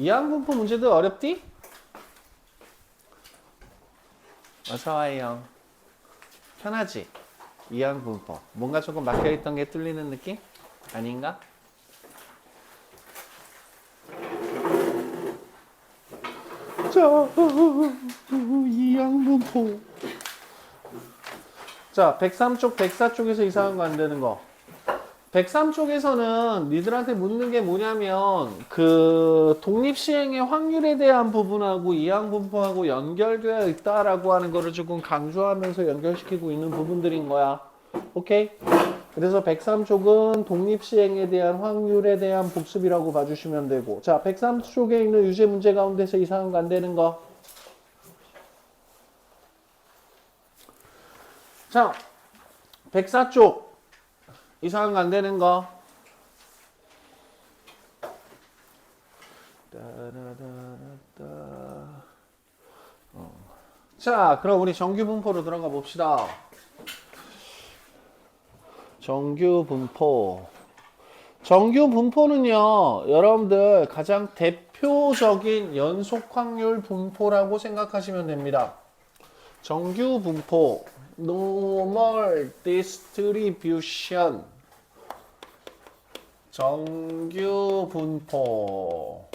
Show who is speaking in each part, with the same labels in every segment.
Speaker 1: 이항분포 문제도 어렵디? 어서와요. 편하지? 이항분포. 뭔가 조금 막혀있던 게 뚫리는 느낌? 아닌가? 자, 이항분포. 자, 103쪽, 104쪽에서 이상한 거 안 되는 거. 103쪽에서는 니들한테 묻는 게 뭐냐면 그 독립시행의 확률에 대한 부분하고 이항분포하고 연결되어 있다라고 하는 거를 조금 강조하면서 연결시키고 있는 부분들인 거야. 오케이? 그래서 103쪽은 독립시행에 대한 확률에 대한 복습이라고 봐주시면 되고, 자, 103쪽에 있는 유제 문제 가운데서 이상한 거 안 되는 거. 자, 104쪽 이상한 거 안 되는 거. 자, 그럼 우리 정규 분포로 들어가 봅시다. 정규 분포. 정규 분포는요, 여러분들 가장 대표적인 연속 확률 분포라고 생각하시면 됩니다. 정규 분포, normal distribution. 정규 분포.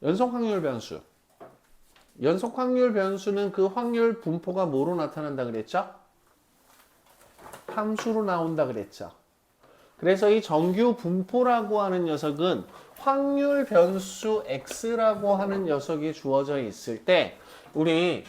Speaker 1: 연속 확률 변수. 연속 확률 변수는 그 확률 분포가 뭐로 나타난다 그랬죠? 함수로 나온다 그랬죠. 그래서 이 정규 분포라고 하는 녀석은 확률 변수 x라고 하는 녀석이 주어져 있을 때 우리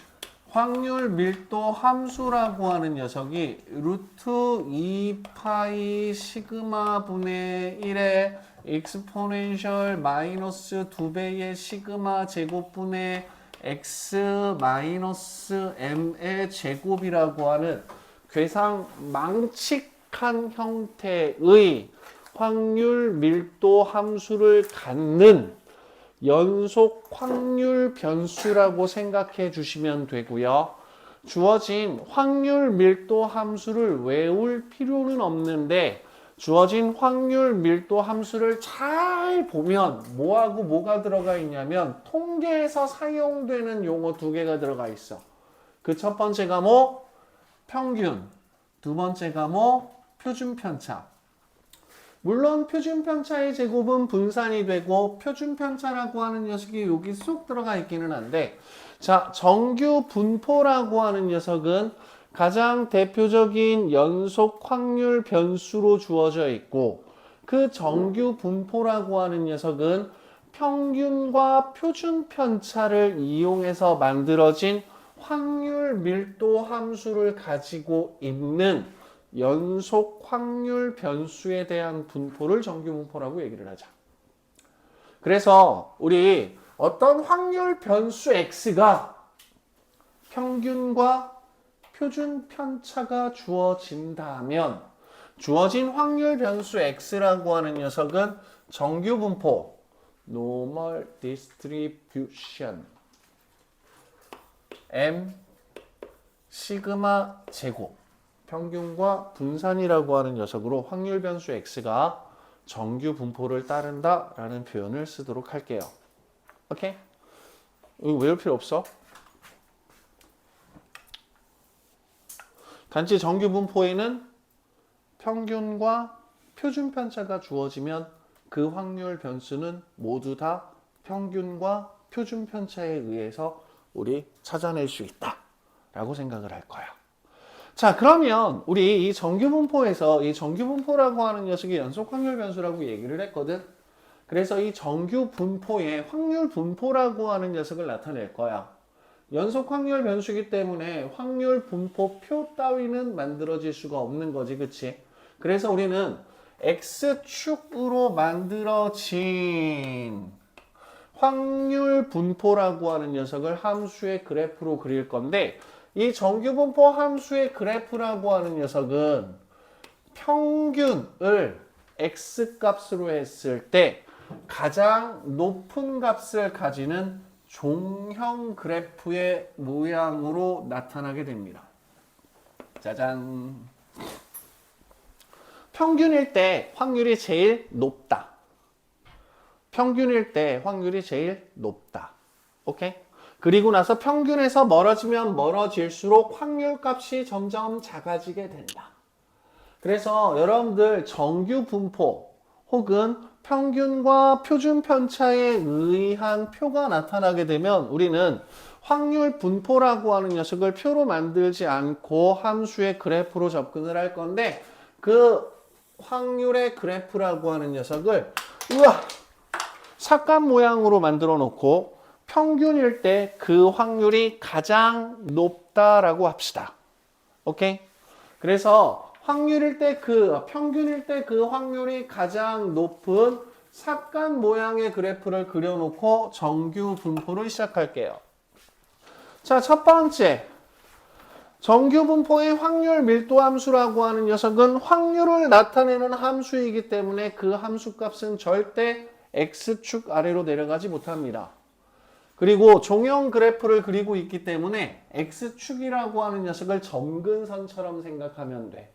Speaker 1: 확률 밀도 함수라고 하는 녀석이 루트 2파이 시그마 분의 1의 익스포넨셜 마이너스 2배의 시그마 제곱분의 x 마이너스 m의 제곱이라고 하는 괴상망측한 형태의 확률 밀도 함수를 갖는 연속 확률 변수라고 생각해 주시면 되고요. 주어진 확률 밀도 함수를 외울 필요는 없는데 주어진 확률 밀도 함수를 잘 보면 뭐하고 뭐가 들어가 있냐면 통계에서 사용되는 용어 두 개가 들어가 있어. 그 첫 번째가 뭐? 평균. 두 번째가 뭐? 표준편차. 물론 표준편차의 제곱은 분산이 되고 표준편차라고 하는 녀석이 여기 쏙 들어가 있기는 한데, 자, 정규 분포라고 하는 녀석은 가장 대표적인 연속 확률 변수로 주어져 있고, 그 정규 분포라고 하는 녀석은 평균과 표준편차를 이용해서 만들어진 확률 밀도 함수를 가지고 있는 연속 확률 변수에 대한 분포를 정규 분포라고 얘기를 하자. 그래서 우리 어떤 확률 변수 x가 평균과 표준 편차가 주어진다면 주어진 확률 변수 x라고 하는 녀석은 정규 분포 normal distribution m 시그마 제곱 평균과 분산이라고 하는 녀석으로 확률 변수 x가 정규 분포를 따른다라는 표현을 쓰도록 할게요. 오케이? 이거 외울 필요 없어. 단지 정규 분포에는 평균과 표준 편차가 주어지면 그 확률 변수는 모두 다 평균과 표준 편차에 의해서 우리 찾아낼 수 있다라고 생각을 할 거야. 자, 그러면 우리 이 정규 분포에서 이 정규 분포라고 하는 녀석이 연속 확률 변수라고 얘기를 했거든. 그래서 이 정규 분포의 확률 분포라고 하는 녀석을 나타낼 거야. 연속 확률 변수이기 때문에 확률 분포표 따위는 만들어질 수가 없는 거지, 그치? 그래서 우리는 x축으로 만들어진 확률 분포라고 하는 녀석을 함수의 그래프로 그릴 건데, 이 정규 분포 함수의 그래프라고 하는 녀석은 평균을 x 값으로 했을 때 가장 높은 값을 가지는 종형 그래프의 모양으로 나타나게 됩니다. 짜잔. 평균일 때 확률이 제일 높다. 평균일 때 확률이 제일 높다. 오케이? 그리고 나서 평균에서 멀어지면 멀어질수록 확률 값이 점점 작아지게 된다. 그래서 여러분들 정규 분포 혹은 평균과 표준 편차에 의한 표가 나타나게 되면 우리는 확률 분포라고 하는 녀석을 표로 만들지 않고 함수의 그래프로 접근을 할 건데 그 확률의 그래프라고 하는 녀석을 삭감 모양으로 만들어 놓고 평균일 때 그 확률이 가장 높다라고 합시다. 오케이? 그래서 확률일 때 평균일 때 그 확률이 가장 높은 삭간 모양의 그래프를 그려놓고 정규 분포를 시작할게요. 자, 첫 번째. 정규 분포의 확률 밀도 함수라고 하는 녀석은 확률을 나타내는 함수이기 때문에 그 함수 값은 절대 X축 아래로 내려가지 못합니다. 그리고 종형 그래프를 그리고 있기 때문에 X축이라고 하는 녀석을 점근선처럼 생각하면 돼.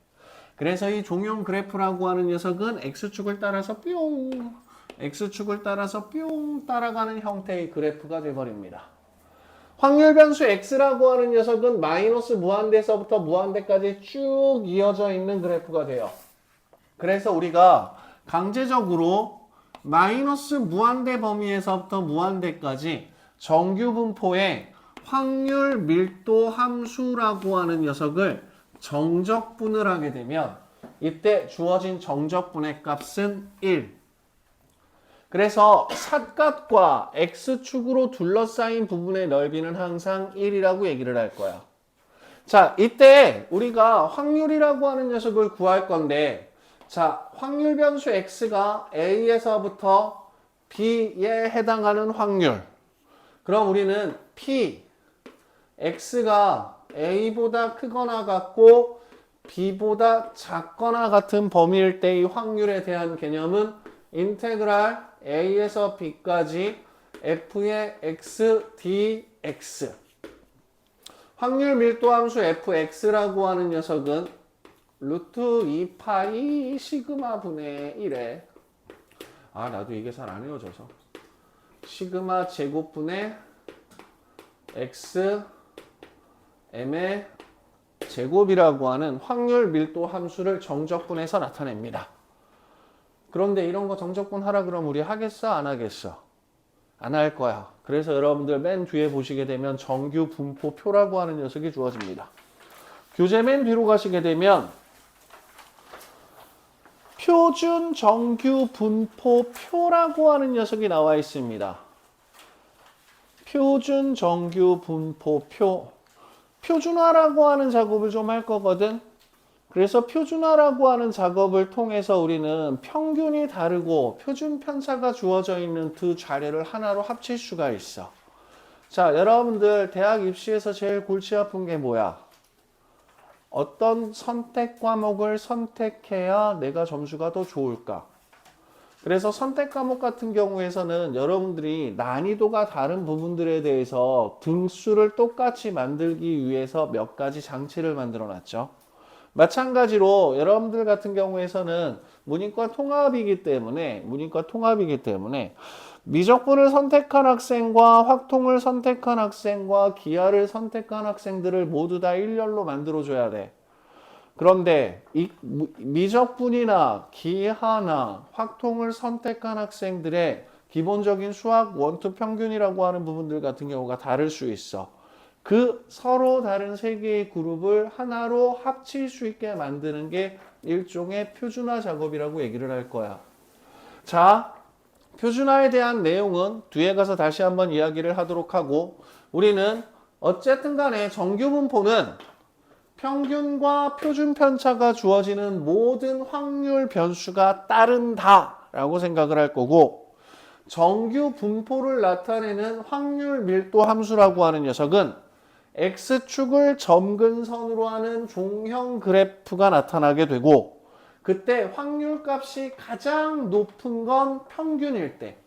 Speaker 1: 그래서 이 종용 그래프라고 하는 녀석은 X축을 따라서 뿅, X축을 따라서 뿅 따라가는 형태의 그래프가 되어버립니다. 확률 변수 X라고 하는 녀석은 마이너스 무한대에서부터 무한대까지 쭉 이어져 있는 그래프가 돼요. 그래서 우리가 강제적으로 마이너스 무한대 범위에서부터 무한대까지 정규 분포의 확률 밀도 함수라고 하는 녀석을 정적분을 하게 되면 이때 주어진 정적분의 값은 1. 그래서 삿값과 X축으로 둘러싸인 부분의 넓이는 항상 1이라고 얘기를 할 거야. 자, 이때 우리가 확률이라고 하는 녀석을 구할 건데 자, 확률 변수 X가 A에서부터 B에 해당하는 확률. 그럼 우리는 P, X가 A보다 크거나 같고 B보다 작거나 같은 범위일 때의 확률에 대한 개념은 인테그랄 A에서 B까지 F의 X, dx. 확률 밀도 함수 fx라고 하는 녀석은 루트 2파이 시그마 분의 1에 나도 이게 잘 안 외워져서 시그마 제곱분의 x m의 제곱이라고 하는 확률 밀도 함수를 정적분해서 나타냅니다. 그런데 이런 거 정적분 하라 그러면 우리 하겠어? 안 하겠어? 안 할 거야. 그래서 여러분들 맨 뒤에 보시게 되면 정규 분포표라고 하는 녀석이 주어집니다. 교재 맨 뒤로 가시게 되면 표준 정규 분포표라고 하는 녀석이 나와 있습니다. 표준 정규 분포표. 표준화라고 하는 작업을 좀 할 거거든. 그래서 표준화라고 하는 작업을 통해서 우리는 평균이 다르고 표준 편차가 주어져 있는 두 자료를 하나로 합칠 수가 있어. 자, 여러분들 대학 입시에서 제일 골치 아픈 게 뭐야? 어떤 선택 과목을 선택해야 내가 점수가 더 좋을까? 그래서 선택 과목 같은 경우에서는 여러분들이 난이도가 다른 부분들에 대해서 등수를 똑같이 만들기 위해서 몇 가지 장치를 만들어 놨죠. 마찬가지로 여러분들 같은 경우에서는 문이과 통합이기 때문에 미적분을 선택한 학생과 확통을 선택한 학생과 기하를 선택한 학생들을 모두 다 일렬로 만들어줘야 돼. 그런데 이 미적분이나 기하나 확통을 선택한 학생들의 기본적인 수학 원투 평균이라고 하는 부분들 같은 경우가 다를 수 있어. 그 서로 다른 세 개의 그룹을 하나로 합칠 수 있게 만드는 게 일종의 표준화 작업이라고 얘기를 할 거야. 자, 표준화에 대한 내용은 뒤에 가서 다시 한번 이야기를 하도록 하고 우리는 어쨌든 간에 정규 분포는 평균과 표준 편차가 주어지는 모든 확률 변수가 따른다라고 생각을 할 거고 정규 분포를 나타내는 확률 밀도 함수라고 하는 녀석은 X축을 점근선으로 하는 종형 그래프가 나타나게 되고 그때 확률 값이 가장 높은 건 평균일 때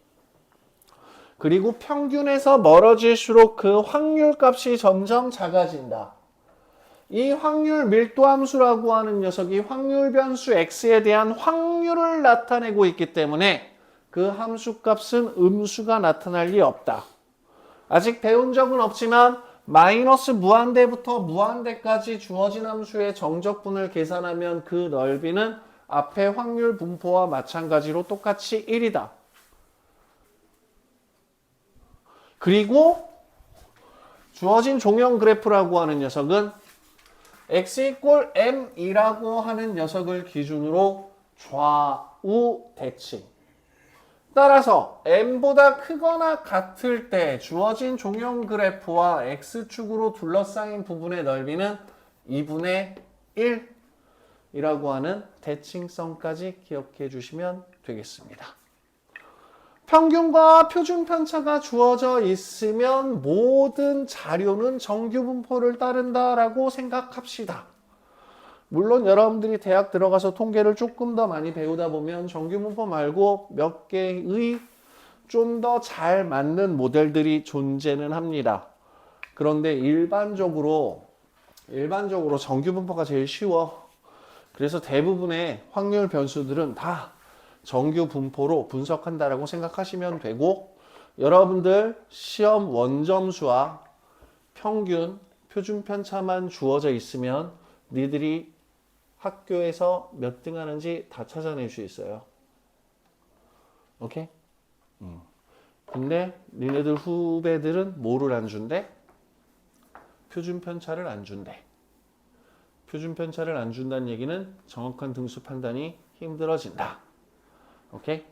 Speaker 1: 그리고 평균에서 멀어질수록 그 확률 값이 점점 작아진다. 이 확률 밀도 함수라고 하는 녀석이 확률 변수 X에 대한 확률을 나타내고 있기 때문에 그 함수값은 음수가 나타날 리 없다. 아직 배운 적은 없지만 마이너스 무한대부터 무한대까지 주어진 함수의 정적분을 계산하면 그 넓이는 앞에 확률 분포와 마찬가지로 똑같이 1이다. 그리고 주어진 종용 그래프라고 하는 녀석은 x = m이라고 하는 녀석을 기준으로 좌우 대칭. 따라서 m보다 크거나 같을 때 주어진 종용 그래프와 x축으로 둘러싸인 부분의 넓이는 2분의 1이라고 하는 대칭성까지 기억해 주시면 되겠습니다. 평균과 표준 편차가 주어져 있으면 모든 자료는 정규 분포를 따른다라고 생각합시다. 물론 여러분들이 대학 들어가서 통계를 조금 더 많이 배우다 보면 정규 분포 말고 몇 개의 좀 더 잘 맞는 모델들이 존재는 합니다. 그런데 일반적으로 정규 분포가 제일 쉬워. 그래서 대부분의 확률 변수들은 다 정규 분포로 분석한다라고 생각하시면 되고, 여러분들 시험 원점수와 평균, 표준 편차만 주어져 있으면 니들이 학교에서 몇 등 하는지 다 찾아낼 수 있어요. 오케이? 근데 니네들 후배들은 뭐를 안 준대? 표준 편차를 안 준대. 표준 편차를 안 준다는 얘기는 정확한 등수 판단이 힘들어진다. 오케이?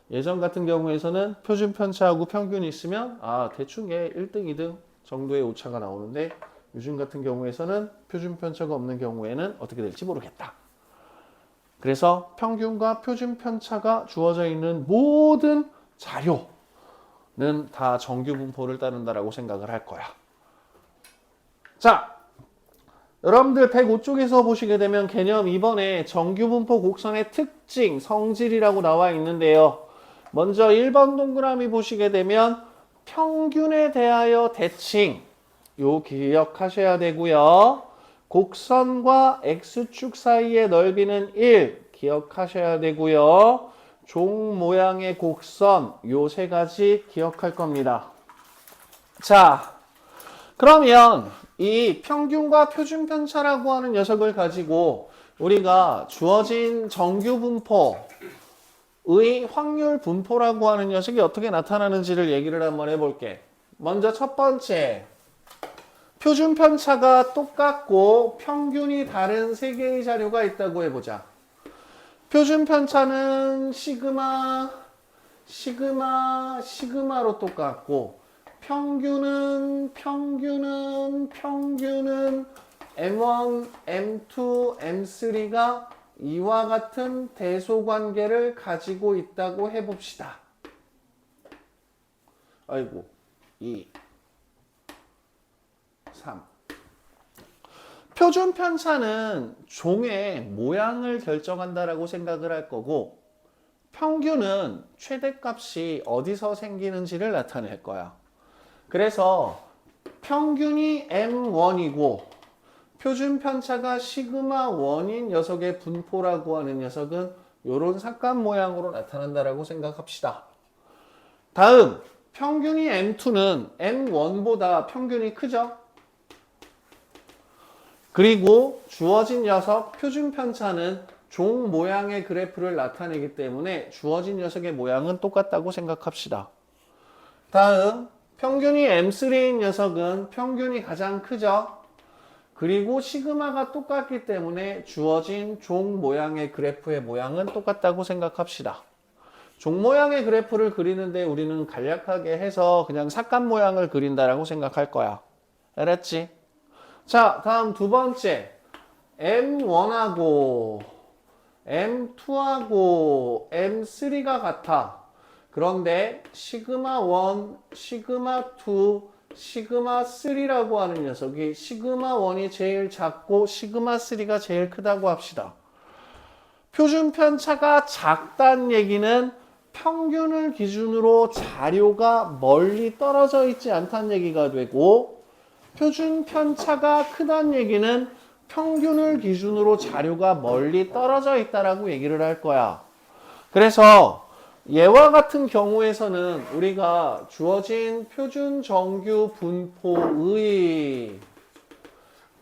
Speaker 1: 예전 같은 경우에서는 표준 편차하고 평균이 있으면 대충 얘 1등, 2등 정도의 오차가 나오는데, 요즘 같은 경우에서는 표준 편차가 없는 경우에는 어떻게 될지 모르겠다. 그래서 평균과 표준 편차가 주어져 있는 모든 자료는 다 정규 분포를 따른다라고 생각을 할 거야. 자, 여러분들 105쪽에서 보시게 되면 개념 2번에 정규 분포 곡선의 특징, 성질이라고 나와 있는데요. 먼저 1번 동그라미 보시게 되면 평균에 대하여 대칭, 요 기억하셔야 되고요. 곡선과 x축 사이의 넓이는 1 기억하셔야 되고요. 종 모양의 곡선, 요 세 가지 기억할 겁니다. 자, 그러면 이 평균과 표준 편차라고 하는 녀석을 가지고 우리가 주어진 정규 분포의 확률 분포라고 하는 녀석이 어떻게 나타나는지를 얘기를 한번 해볼게. 먼저 첫 번째, 표준 편차가 똑같고 평균이 다른 세 개의 자료가 있다고 해보자. 표준 편차는 시그마로 똑같고, 평균은 M1, M2, M3가 이와 같은 대소관계를 가지고 있다고 해봅시다. 아이고, 2, 3. 표준 편차는 종의 모양을 결정한다라고 생각을 할 거고, 평균은 최대값이 어디서 생기는지를 나타낼 거야. 그래서 평균이 M1이고 표준 편차가 시그마 1인 녀석의 분포라고 하는 녀석은 이런 삭감 모양으로 나타난다라고 생각합시다. 다음, 평균이 M2는 M1보다 평균이 크죠? 그리고 주어진 녀석 표준 편차는 종 모양의 그래프를 나타내기 때문에 주어진 녀석의 모양은 똑같다고 생각합시다. 다음, 평균이 M3인 녀석은 평균이 가장 크죠? 그리고 시그마가 똑같기 때문에 주어진 종 모양의 그래프의 모양은 똑같다고 생각합시다. 종 모양의 그래프를 그리는데 우리는 간략하게 해서 그냥 삭감 모양을 그린다라고 생각할 거야. 알았지? 자, 다음 두 번째. M1하고 M2하고 M3가 같아. 그런데 시그마 1, 시그마 2, 시그마 3라고 하는 녀석이 시그마 1이 제일 작고 시그마 3가 제일 크다고 합시다. 표준 편차가 작다는 얘기는 평균을 기준으로 자료가 멀리 떨어져 있지 않다는 얘기가 되고, 표준 편차가 크다는 얘기는 평균을 기준으로 자료가 멀리 떨어져 있다라고 얘기를 할 거야. 그래서 얘와 같은 경우에서는 우리가 주어진 표준 정규 분포의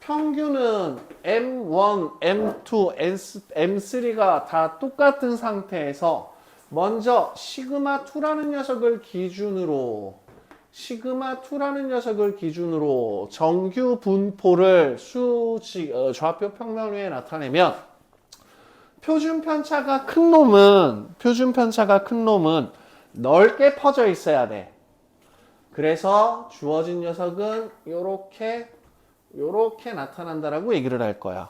Speaker 1: 평균은 M1, M2, M3가 다 똑같은 상태에서 먼저 시그마2라는 녀석을 기준으로 정규 분포를 좌표 평면 위에 나타내면 표준 편차가 큰 놈은 넓게 퍼져 있어야 돼. 그래서 주어진 녀석은 요렇게 나타난다라고 얘기를 할 거야.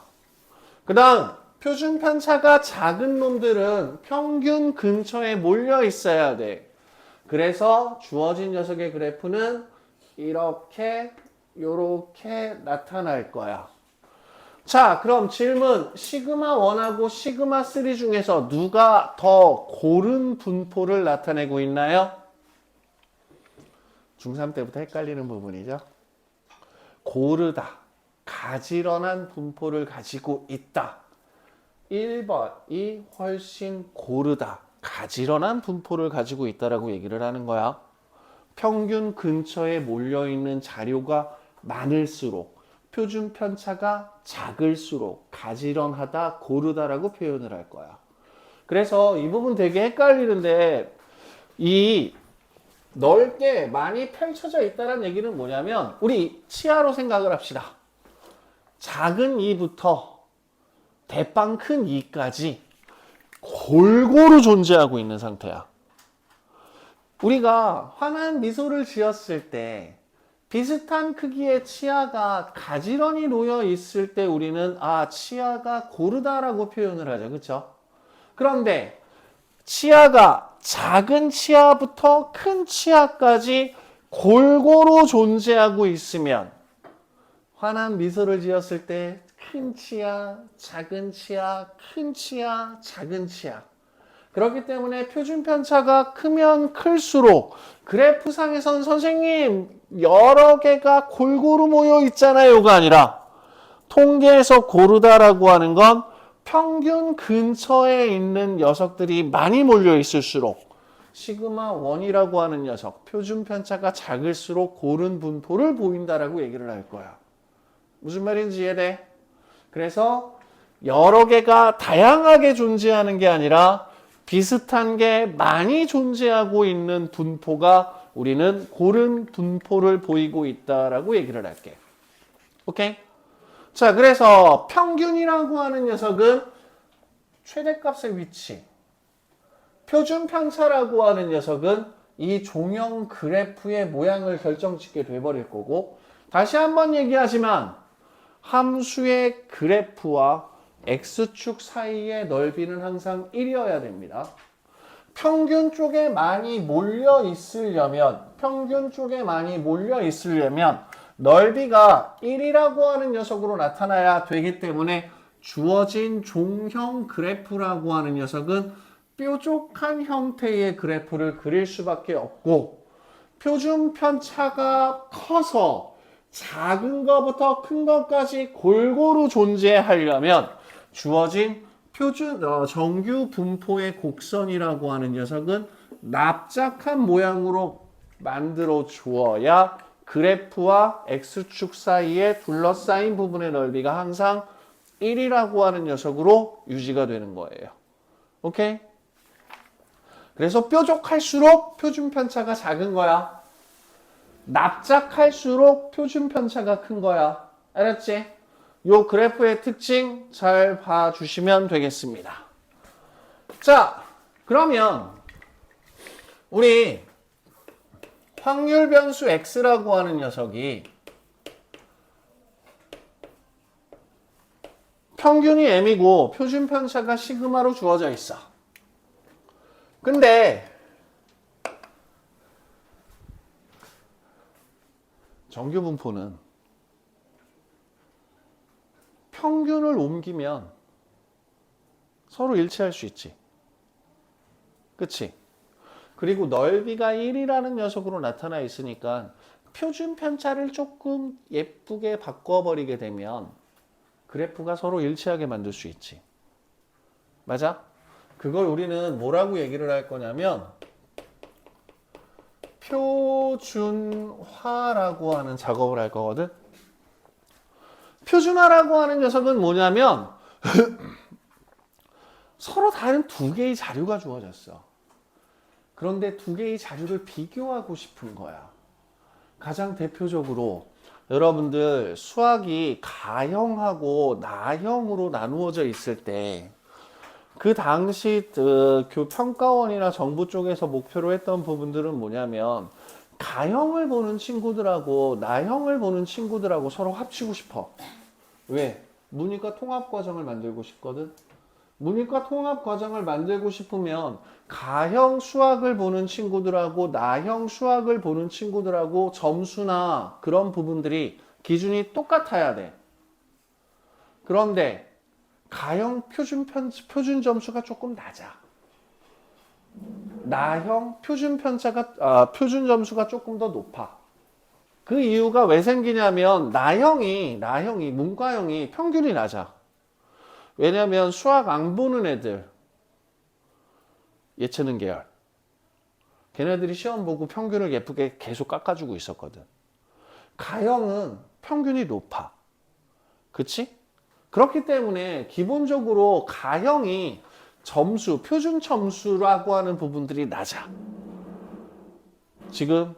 Speaker 1: 그 다음 표준 편차가 작은 놈들은 평균 근처에 몰려 있어야 돼. 그래서 주어진 녀석의 그래프는 요렇게 나타날 거야. 자, 그럼 질문. 시그마1하고 시그마3 중에서 누가 더 고른 분포를 나타내고 있나요? 중3 때부터 헷갈리는 부분이죠. 고르다, 가지런한 분포를 가지고 있다. 1번이 훨씬 고르다, 가지런한 분포를 가지고 있다라고 얘기를 하는 거야. 평균 근처에 몰려있는 자료가 많을수록 표준 편차가 작을수록 가지런하다, 고르다라고 표현을 할 거야. 그래서 이 부분 되게 헷갈리는데 이 넓게 많이 펼쳐져 있다는 얘기는 뭐냐면 우리 치아로 생각을 합시다. 작은 이부터 대빵 큰 이까지 골고루 존재하고 있는 상태야. 우리가 환한 미소를 지었을 때 비슷한 크기의 치아가 가지런히 놓여 있을 때 우리는 치아가 고르다라고 표현을 하죠. 그렇죠? 그런데 치아가 작은 치아부터 큰 치아까지 골고루 존재하고 있으면 환한 미소를 지었을 때 큰 치아, 작은 치아, 큰 치아, 작은 치아. 그렇기 때문에 표준 편차가 크면 클수록 그래프상에선 선생님 여러 개가 골고루 모여 있잖아요가 아니라 통계에서 고르다라고 하는 건 평균 근처에 있는 녀석들이 많이 몰려 있을수록 시그마1이라고 하는 녀석, 표준 편차가 작을수록 고른 분포를 보인다라고 얘기를 할 거야. 무슨 말인지 이해돼? 그래서 여러 개가 다양하게 존재하는 게 아니라 비슷한 게 많이 존재하고 있는 분포가 우리는 고른 분포를 보이고 있다라고 얘기를 할게. 오케이? 자, 그래서 평균이라고 하는 녀석은 최대값의 위치, 표준 편차라고 하는 녀석은 이 종형 그래프의 모양을 결정짓게 돼버릴 거고, 다시 한번 얘기하지만 함수의 그래프와 x축 사이의 넓이는 항상 1이어야 됩니다. 평균 쪽에 많이 몰려 있으려면 넓이가 1이라고 하는 녀석으로 나타나야 되기 때문에 주어진 종형 그래프라고 하는 녀석은 뾰족한 형태의 그래프를 그릴 수밖에 없고, 표준 편차가 커서 작은 것부터 큰 것까지 골고루 존재하려면 주어진 정규 분포의 곡선이라고 하는 녀석은 납작한 모양으로 만들어 주어야 그래프와 x축 사이에 둘러싸인 부분의 넓이가 항상 1이라고 하는 녀석으로 유지가 되는 거예요. 오케이? 그래서 뾰족할수록 표준 편차가 작은 거야. 납작할수록 표준 편차가 큰 거야. 알았지? 요 그래프의 특징 잘 봐주시면 되겠습니다. 자, 그러면 우리 확률 변수 x라고 하는 녀석이 평균이 m이고 표준 편차가 시그마로 주어져 있어. 근데 정규 분포는 평균을 옮기면 서로 일치할 수 있지. 그치? 그리고 넓이가 1이라는 녀석으로 나타나 있으니까 표준 편차를 조금 예쁘게 바꿔버리게 되면 그래프가 서로 일치하게 만들 수 있지. 맞아? 그걸 우리는 뭐라고 얘기를 할 거냐면 표준화라고 하는 작업을 할 거거든. 표준화라고 하는 녀석은 뭐냐면 서로 다른 두 개의 자료가 주어졌어. 그런데 두 개의 자료를 비교하고 싶은 거야. 가장 대표적으로 여러분들 수학이 가형하고 나형으로 나누어져 있을 때 그 당시 평가원이나 정부 쪽에서 목표로 했던 부분들은 뭐냐면 가형을 보는 친구들하고 나형을 보는 친구들하고 서로 합치고 싶어. 왜? 문이과 통합과정을 만들고 싶거든. 문이과 통합과정을 만들고 싶으면 가형 수학을 보는 친구들하고 나형 수학을 보는 친구들하고 점수나 그런 부분들이 기준이 똑같아야 돼. 그런데 가형 표준 점수가 조금 낮아. 나형 표준 점수가 조금 더 높아. 그 이유가 왜 생기냐면 나형이 문과형이 평균이 낮아. 왜냐면 수학 안 보는 애들, 예체능 계열, 걔네들이 시험 보고 평균을 예쁘게 계속 깎아주고 있었거든. 가형은 평균이 높아. 그치? 그렇기 때문에 기본적으로 가형이 점수, 표준 점수라고 하는 부분들이 낮아. 지금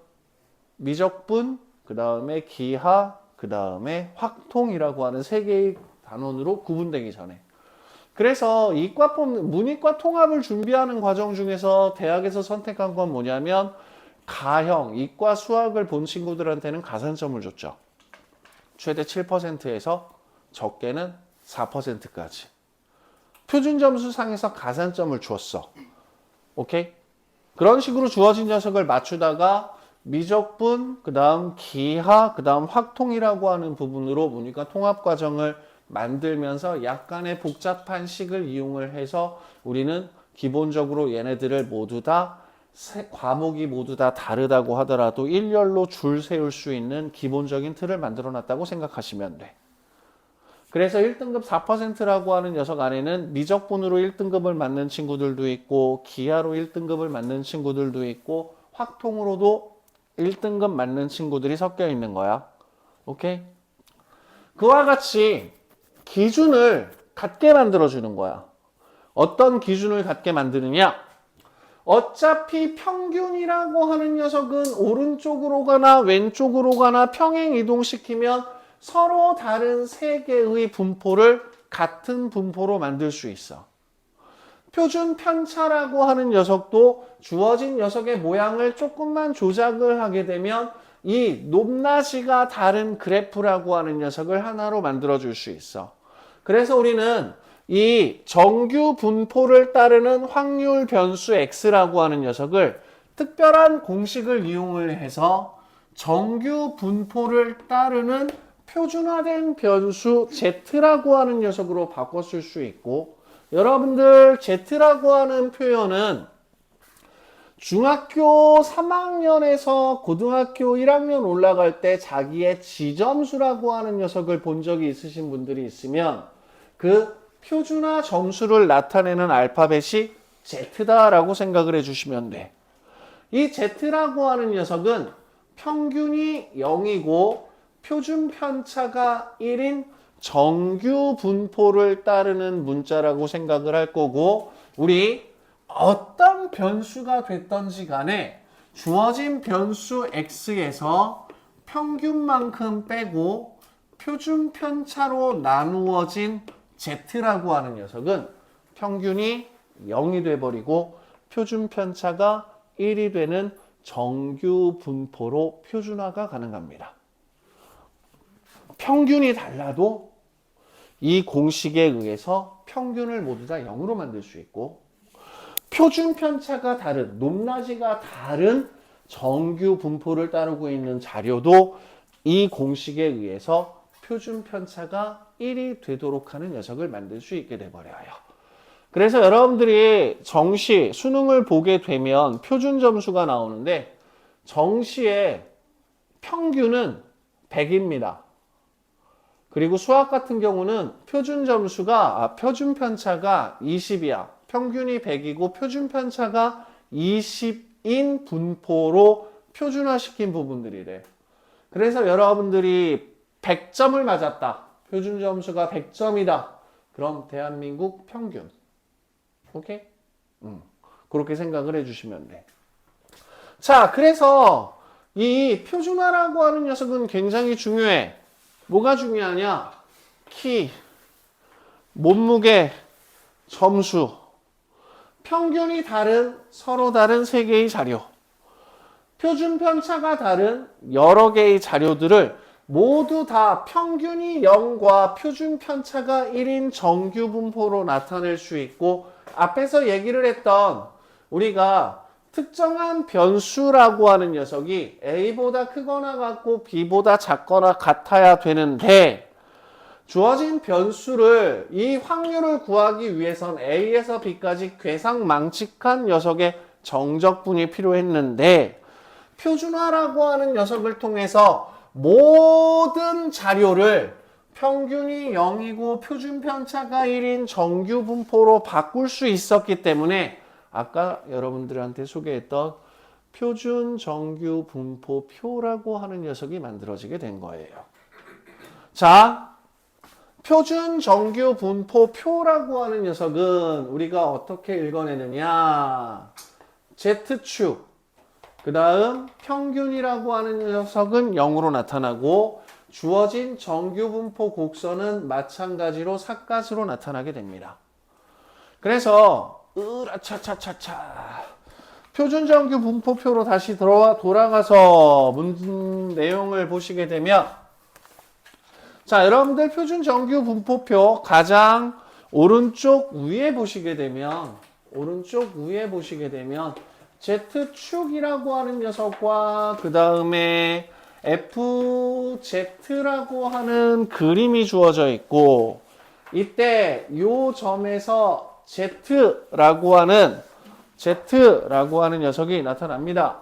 Speaker 1: 미적분, 그 다음에 기하, 그 다음에 확통이라고 하는 세 개의 단원으로 구분되기 전에. 그래서 문이과 통합을 준비하는 과정 중에서 대학에서 선택한 건 뭐냐면 가형, 이과 수학을 본 친구들한테는 가산점을 줬죠. 최대 7%에서 적게는 4%까지. 표준 점수상에서 가산점을 주었어. 오케이? 그런 식으로 주어진 녀석을 맞추다가 미적분, 그 다음 기하, 그 다음 확통이라고 하는 부분으로 문이과 통합과정을 만들면서 약간의 복잡한 식을 이용을 해서 우리는 기본적으로 얘네들을 모두 다 과목이 모두 다 다르다고 하더라도 일렬로 줄 세울 수 있는 기본적인 틀을 만들어 놨다고 생각하시면 돼. 그래서 1등급 4%라고 하는 녀석 안에는 미적분으로 1등급을 맞는 친구들도 있고 기하로 1등급을 맞는 친구들도 있고 확통으로도 1등급 맞는 친구들이 섞여 있는 거야. 오케이? 그와 같이 기준을 갖게 만들어주는 거야. 어떤 기준을 갖게 만드느냐? 어차피 평균이라고 하는 녀석은 오른쪽으로 가나 왼쪽으로 가나 평행 이동시키면 서로 다른 세 개의 분포를 같은 분포로 만들 수 있어. 표준 편차라고 하는 녀석도 주어진 녀석의 모양을 조금만 조작을 하게 되면 이 높낮이가 다른 그래프라고 하는 녀석을 하나로 만들어 줄 수 있어. 그래서 우리는 이 정규 분포를 따르는 확률 변수 x라고 하는 녀석을 특별한 공식을 이용을 해서 정규 분포를 따르는 표준화된 변수 z라고 하는 녀석으로 바꿨을 수 있고, 여러분들 z라고 하는 표현은 중학교 3학년에서 고등학교 1학년 올라갈 때 자기의 지점수라고 하는 녀석을 본 적이 있으신 분들이 있으면 그 표준화 점수를 나타내는 알파벳이 z다라고 생각을 해주시면 돼. 이 z라고 하는 녀석은 평균이 0이고 표준 편차가 1인 정규 분포를 따르는 문자라고 생각을 할 거고, 우리 어떤 변수가 됐던지 간에 주어진 변수 x에서 평균만큼 빼고 표준 편차로 나누어진 z라고 하는 녀석은 평균이 0이 돼버리고 표준 편차가 1이 되는 정규 분포로 표준화가 가능합니다. 평균이 달라도 이 공식에 의해서 평균을 모두 다 0으로 만들 수 있고, 표준 편차가 다른, 높낮이가 다른 정규 분포를 따르고 있는 자료도 이 공식에 의해서 표준 편차가 1이 되도록 하는 녀석을 만들 수 있게 돼버려요. 그래서 여러분들이 정시, 수능을 보게 되면 표준 점수가 나오는데 정시의 평균은 100입니다. 그리고 수학 같은 경우는 표준 편차가 20이야. 평균이 100이고 표준 편차가 20인 분포로 표준화시킨 부분들이래. 그래서 여러분들이 100점을 맞았다. 표준 점수가 100점이다. 그럼 대한민국 평균. 오케이? 그렇게 생각을 해주시면 돼. 자, 그래서 이 표준화라고 하는 녀석은 굉장히 중요해. 뭐가 중요하냐? 키, 몸무게, 점수, 평균이 다른, 서로 다른 세 개의 자료, 표준 편차가 다른 여러 개의 자료들을 모두 다 평균이 0과 표준 편차가 1인 정규 분포로 나타낼 수 있고, 앞에서 얘기를 했던 우리가 특정한 변수라고 하는 녀석이 A보다 크거나 같고 B보다 작거나 같아야 되는데, 주어진 변수를 이 확률을 구하기 위해선 A에서 B까지 괴상망측한 녀석의 정적분이 필요했는데, 표준화라고 하는 녀석을 통해서 모든 자료를 평균이 0이고 표준 편차가 1인 정규 분포로 바꿀 수 있었기 때문에 아까 여러분들한테 소개했던 표준 정규 분포표라고 하는 녀석이 만들어지게 된 거예요. 자, 표준 정규 분포표라고 하는 녀석은 우리가 어떻게 읽어내느냐? Z축, 그 다음 평균이라고 하는 녀석은 0으로 나타나고, 주어진 정규 분포 곡선은 마찬가지로 삿갓으로 나타나게 됩니다. 그래서 으라차차차차 표준 정규 분포표로 다시 돌아가서 문제 내용을 보시게 되면, 자, 여러분들 표준 정규 분포표 가장 오른쪽 위에 보시게 되면 Z축이라고 하는 녀석과 그 다음에 FZ라고 하는 그림이 주어져 있고, 이때 요 점에서 Z라고 하는 녀석이 나타납니다.